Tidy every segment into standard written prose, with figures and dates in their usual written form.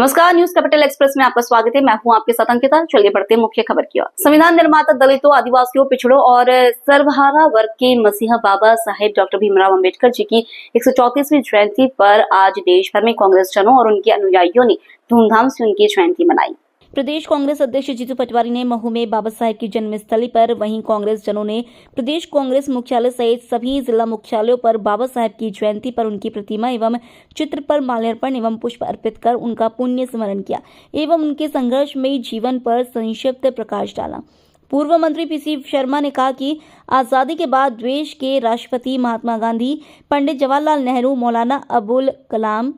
नमस्कार, news capital express में आपका स्वागत है। मैं हूं आपके साथ अंकिता। चलिए बढ़ते हैं मुख्य खबर की ओर। संविधान निर्माता दलितों, आदिवासियों, पिछड़ों और सर्वहारा वर्ग के मसीहा बाबा साहेब डॉक्टर भीमराव अंबेडकर जी की 134वीं जयंती पर आज देश भर में कांग्रेस जनों और उनके अनुयायियों ने धूमधाम से उनकी जयंती मनाई। प्रदेश कांग्रेस अध्यक्ष जीतू पटवारी ने महू में बाबा साहेब की जन्मस्थली पर, वहीं कांग्रेस जनों ने प्रदेश कांग्रेस मुख्यालय सहित सभी जिला मुख्यालयों पर बाबा साहेब की जयंती पर उनकी प्रतिमा एवं चित्र पर माल्यार्पण एवं पुष्प अर्पित कर उनका पुण्य स्मरण किया एवं उनके संघर्षमयी जीवन पर संक्षिप्त प्रकाश डाला। पूर्व मंत्री पीसी शर्मा ने कहा कि आजादी के बाद देश के राष्ट्रपति महात्मा गांधी, पंडित जवाहरलाल नेहरू, मौलाना अबुल कलाम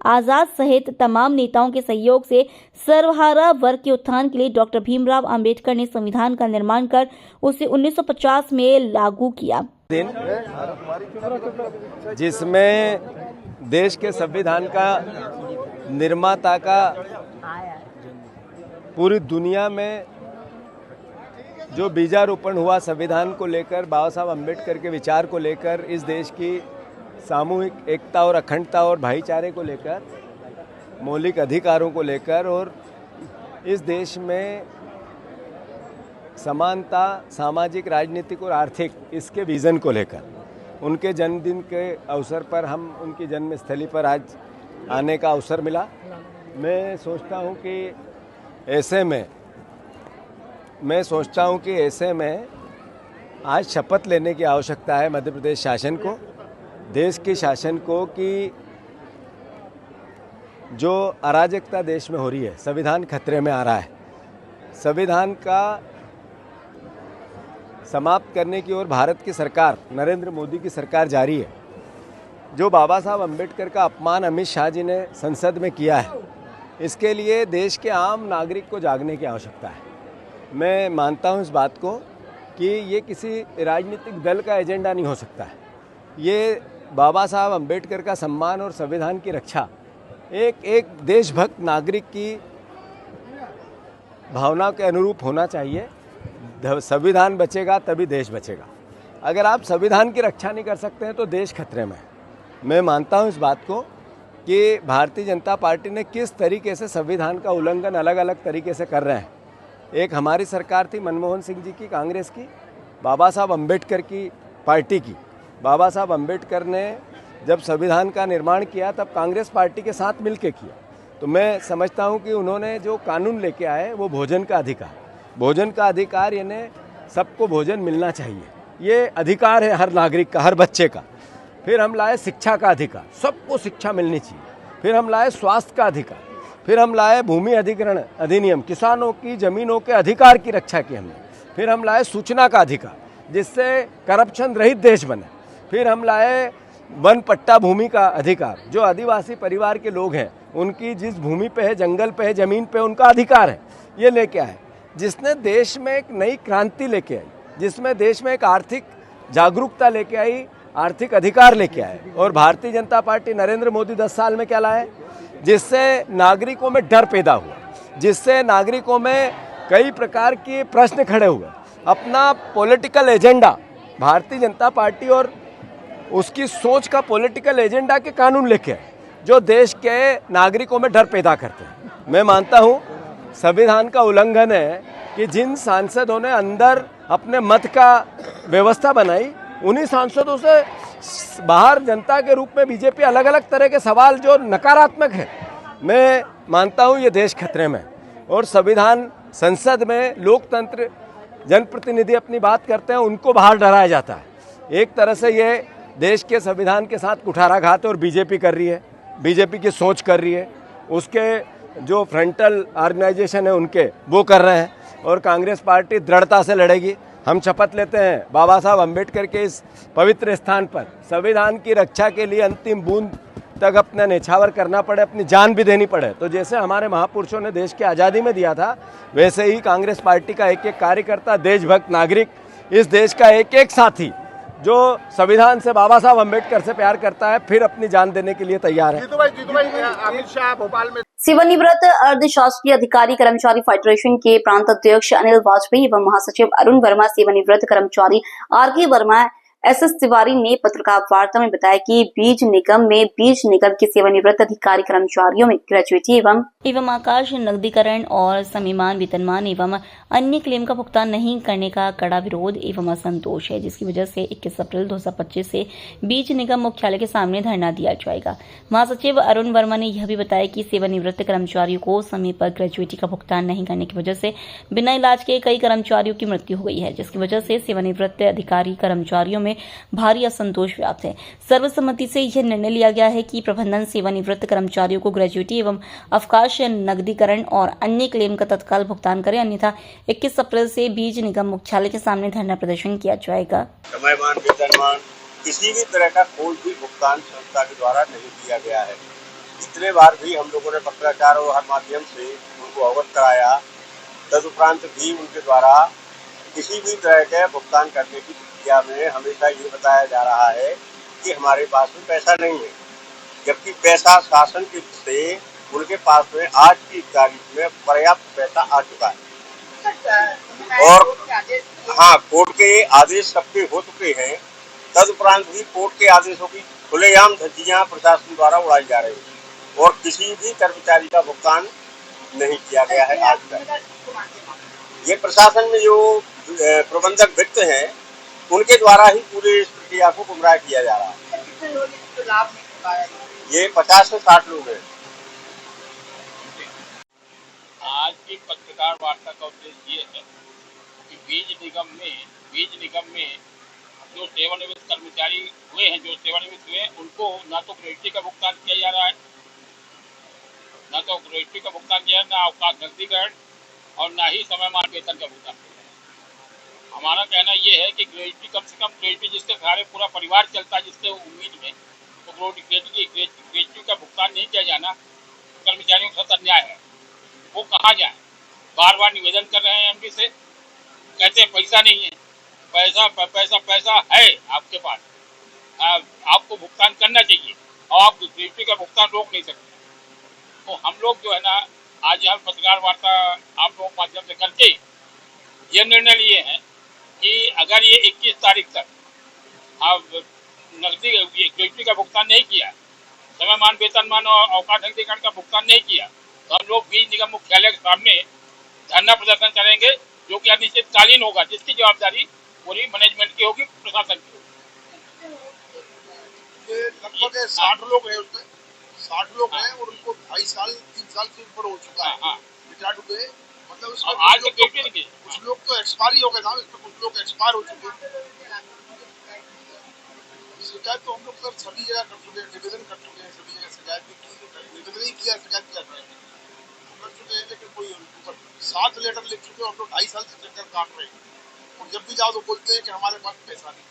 आजाद सहित तमाम नेताओं के सहयोग से सर्वहारा वर्ग के उत्थान के लिए डॉक्टर भीमराव अंबेडकर ने संविधान का निर्माण कर उसे 1950 में लागू किया। दिन जिसमें देश के संविधान का निर्माता का पूरी दुनिया में जो बीजारोपण हुआ संविधान को लेकर, बाबा साहब अंबेडकर के विचार को लेकर, इस देश की सामूहिक एकता और अखंडता और भाईचारे को लेकर, मौलिक अधिकारों को लेकर और इस देश में समानता, सामाजिक, राजनीतिक और आर्थिक, इसके विज़न को लेकर उनके जन्मदिन के अवसर पर हम उनकी जन्मस्थली पर आज आने का अवसर मिला। मैं सोचता हूं कि ऐसे में आज शपथ लेने की आवश्यकता है मध्य प्रदेश शासन को, देश के शासन को, कि जो अराजकता देश में हो रही है, संविधान खतरे में आ रहा है, संविधान का समाप्त करने की ओर भारत की सरकार, नरेंद्र मोदी की सरकार जा रही है। जो बाबा साहब अंबेडकर का अपमान अमित शाह जी ने संसद में किया है, इसके लिए देश के आम नागरिक को जागने की आवश्यकता है। मैं मानता हूं इस बात को कि ये किसी राजनीतिक दल का एजेंडा नहीं हो सकता है। ये बाबा साहब अंबेडकर का सम्मान और संविधान की रक्षा एक देशभक्त नागरिक की भावना के अनुरूप होना चाहिए। संविधान बचेगा तभी देश बचेगा। अगर आप संविधान की रक्षा नहीं कर सकते हैं तो देश खतरे में है। मैं मानता हूं इस बात को कि भारतीय जनता पार्टी ने किस तरीके से संविधान का उल्लंघन अलग अलग तरीके से कर रहे हैं। एक हमारी सरकार थी मनमोहन सिंह जी की, कांग्रेस की, बाबा साहब अंबेडकर की पार्टी की। बाबा साहब अंबेडकर ने जब संविधान का निर्माण किया तब कांग्रेस पार्टी के साथ मिलकर किया। तो मैं समझता हूं कि उन्होंने जो कानून लेके आए वो भोजन का अधिकार, यानी सबको भोजन मिलना चाहिए, ये अधिकार है हर नागरिक का, हर बच्चे का। फिर हम लाए शिक्षा का अधिकार, सबको शिक्षा मिलनी चाहिए। फिर हम लाए स्वास्थ्य का अधिकार। फिर हम लाए भूमि अधिग्रहण अधिनियम, किसानों की जमीनों के अधिकार की रक्षा की हमने। फिर हम लाए सूचना का अधिकार, जिससे करप्शन रहित देश बने। फिर हम लाए वन पट्टा भूमि का अधिकार, जो आदिवासी परिवार के लोग हैं उनकी जिस भूमि पे है, जंगल पे है, जमीन पे उनका अधिकार है, ये लेके आए, जिसने देश में एक नई क्रांति लेके आई, जिसमें देश में एक आर्थिक जागरूकता लेके आई, आर्थिक अधिकार लेके आए। और भारतीय जनता पार्टी, नरेंद्र मोदी 10 साल में क्या लाए, जिससे नागरिकों में डर पैदा हुआ, जिससे नागरिकों में कई प्रकार के प्रश्न खड़े हुए। अपना political agenda, Bharatiya Janata party और उसकी सोच का पॉलिटिकल एजेंडा के कानून लेके आए, जो देश के नागरिकों में डर पैदा करते हैं। मैं मानता हूं संविधान का उल्लंघन है कि जिन सांसदों ने अंदर अपने मत का व्यवस्था बनाई, उन्हीं सांसदों से बाहर जनता के रूप में बीजेपी अलग अलग तरह के सवाल जो नकारात्मक है, मैं मानता हूं ये देश खतरे में। और संविधान, संसद में लोकतंत्र, जनप्रतिनिधि अपनी बात करते हैं, उनको बाहर डराया जाता है। एक तरह से ये देश के संविधान के साथ कुठाराघात और बीजेपी कर रही है, बीजेपी की सोच कर रही है, उसके जो फ्रंटल ऑर्गेनाइजेशन है उनके वो कर रहे हैं। और कांग्रेस पार्टी दृढ़ता से लड़ेगी। हम शपथ लेते हैं बाबा साहब अंबेडकर के इस पवित्र स्थान पर संविधान की रक्षा के लिए अंतिम बूंद तक अपना न्यौछावर करना पड़े, अपनी जान भी देनी पड़े। तो जैसे हमारे महापुरुषों ने देश की आज़ादी में दिया था, वैसे ही कांग्रेस पार्टी का एक एक कार्यकर्ता, देशभक्त नागरिक, इस देश का एक एक साथी जो संविधान से, बाबा साहब अंबेडकर से प्यार करता है, फिर अपनी जान देने के लिए तैयार है। अमित शाह भोपाल में सेवानिवृत्त अर्धशासकीय अधिकारी कर्मचारी फेडरेशन के प्रांत अध्यक्ष अनिल वाजपेयी एवं महासचिव अरुण वर्मा, सेवानिवृत्त कर्मचारी आर के वर्मा, एसएस तिवारी ने पत्रकार वार्ता में बताया कि बीज निगम के सेवानिवृत्त अधिकारी कर्मचारियों में ग्रेजुएटी एवं आकाश नकदीकरण और समीमान वेतनमान एवं अन्य क्लेम का भुगतान नहीं करने का कड़ा विरोध एवं असंतोष है, जिसकी वजह से 21 अप्रैल 2025 से बीज निगम मुख्यालय के सामने धरना दिया जाएगा। महासचिव अरुण वर्मा ने यह भी बताया कि सेवानिवृत्त कर्मचारियों को समय पर ग्रेजुएटी का भुगतान नहीं करने की वजह से बिना इलाज के कई कर्मचारियों की मृत्यु हो गई है, जिसकी वजह से सेवानिवृत्त अधिकारी कर्मचारियों में भारी असंतोष व्याप्त है। सर्वसम्मति से यह निर्णय लिया गया है कि प्रबंधन सेवानिवृत्त कर्मचारियों को ग्रेजुएटी एवं अवकाश नकदीकरण और अन्य क्लेम का तत्काल भुगतान करें, अन्यथा 21 अप्रैल से बीज निगम मुख्यालय के सामने धरना प्रदर्शन किया जाएगा। समयमान वेतनमान किसी भी तरह का कोई भी भुगतान संस्था के द्वारा नहीं किया गया है। इतने बार भी हम लोगों ने पत्राचार और हर माध्यम से उनको अवगत कराया, तदुपरांत भी उनके द्वारा किसी भी तरह के भुगतान करने की प्रक्रिया में हमेशा ये बताया जा रहा है कि हमारे पास में पैसा नहीं है, जबकि पैसा शासन की से उनके पास में आज की तारीख में पर्याप्त पैसा आ चुका है और हाँ, कोर्ट के आदेश सबके हो चुके हैं। तदुपरांत भी कोर्ट के आदेशों की खुलेआम धज्जियां प्रशासन द्वारा उड़ाई जा रही है और किसी भी कर्मचारी का भुगतान नहीं किया गया है आज तक। ये प्रशासन में जो प्रबंधक व्यक्ति हैं उनके द्वारा ही पूरी इस प्रक्रिया को गुमराह किया जा रहा है। ये 50 से 60 लोग हैं। आज की पत्रकार वार्ता का उद्देश्य ये है कि बीज निगम में जो सेवानिवृत्त कर्मचारी हुए हैं, उनको ना तो ग्रेजुएटी का भुगतान किया जा रहा है, ना अवकाश नकदीकरण और ना ही समयमान वेतन का भुगतान किया जा रहा है। हमारा कहना ये है कि ग्रेजुएटी कम से कम जिससे सारे पूरा परिवार चलता है, जिससे उम्मीद में, तो ग्रेजुएटी का भुगतान नहीं किया जाना कर्मचारियों के साथ अन्याय है। वो कहाँ जाए? बार बार निवेदन कर रहे हैं एमडी से, कहते हैं पैसा नहीं है। पैसा है आपके पास, आपको भुगतान करना चाहिए और आप ग्रेजुएटी का भुगतान रोक नहीं सकते। तो हम लोग जो है ना, आज हम पत्रकार वार्ता आप लोगों के माध्यम से करके ये निर्णय लिए हैं कि अगर ये 21 तारीख तक आप ग्रेजुएटी का भुगतान नहीं किया, समयमान वेतनमान और अवकाश नकदीकरण का भुगतान नहीं किया, तो हम लोग बीज निगम मुख्यालय के सामने धरना प्रदर्शन करेंगे, जो कि अनिश्चितकालीन होगा, जिसकी जवाबदारी पूरी मैनेजमेंट की होगी, प्रशासन की होगी। लगभग 60 लोग हैं उसमें, 60 लोग हैं और उनको 2.5 साल 3 साल से ऊपर हो चुका है, रिटायर्ड हुए। मतलब आज कुछ लोग तो एक्सपायर हो गए था, इसमें कुछ लोग एक्सपायर हो चुके हैं। शिकायत तो हम लोग सर सभी जगह कर चुके हैं, निवेदन कर चुके हैं, सभी जगह शिकायत भी की, निवेदन ही किया, शिकायत किया कर चुके हैं, लेकिन कोई 7 लेटर लिख चुके हैं। हम लोग 2.5 साल से चक्कर काट रहे हैं और जब भी जाओ तो बोलते हैं कि हमारे पास पैसा नहीं।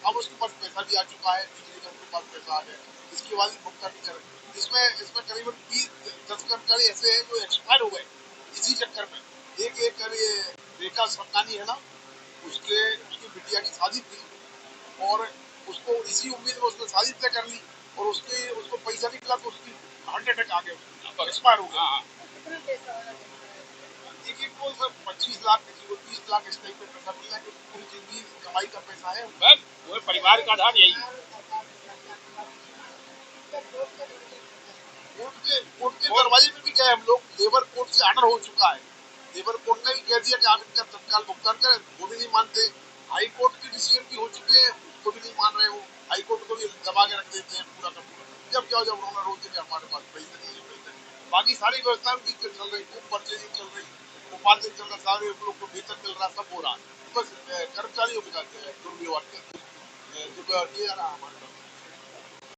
अब उसके पास पैसा भी आ चुका है, उनके पास पैसा आ गया, इसके बाद भुगतान नहीं कर रहे। इसमें करीबन 10 कर्मचारी ऐसे हैं जो एक्सपायर हो गए इसी चक्कर में। एक ये रेखा सरकानी है ना, उसकी बिटिया की शादी थी और उसको इसी उम्मीद में उसने शादी तय कर ली और उसको पैसा निकला तो उसकी हार्ट अटैक आ गया, एक्सपायर हो गया। एक को सर 25 लाख, किसी को 30 लाख इस टाइप में पैसा मिलना है, पूरी जिंदगी कमाई का पैसा है, वो परिवार का आधार यही है। कोर्ट के दरवाजे में भी गए हम लोग, लेबर कोर्ट से ऑर्डर हो चुका है, लेबर कोर्ट ने भी कह दिया कि आप इनका तत्काल भुगतान करें, वो भी नहीं मानते। हाई कोर्ट के डिसीजन भी हो चुके हैं, तो भी नहीं मान रहे हो। हाई कोर्ट को भी दबा के रख देते हैं पूरा का पूरा। जब जाओ जब उन्होंने रोक दिया हमारे पास पैसे नहीं है। बाकी सारी व्यवस्थाएं भी चल रही, खूब परचेजिंग चल रही, उपार्जन चल रहा, सारे लोग को वेतन मिल रहा, सब हो रहा है। बस कर्मचारियों के साथ दुर्व्यवहार नहीं आ रहा हमारे पास।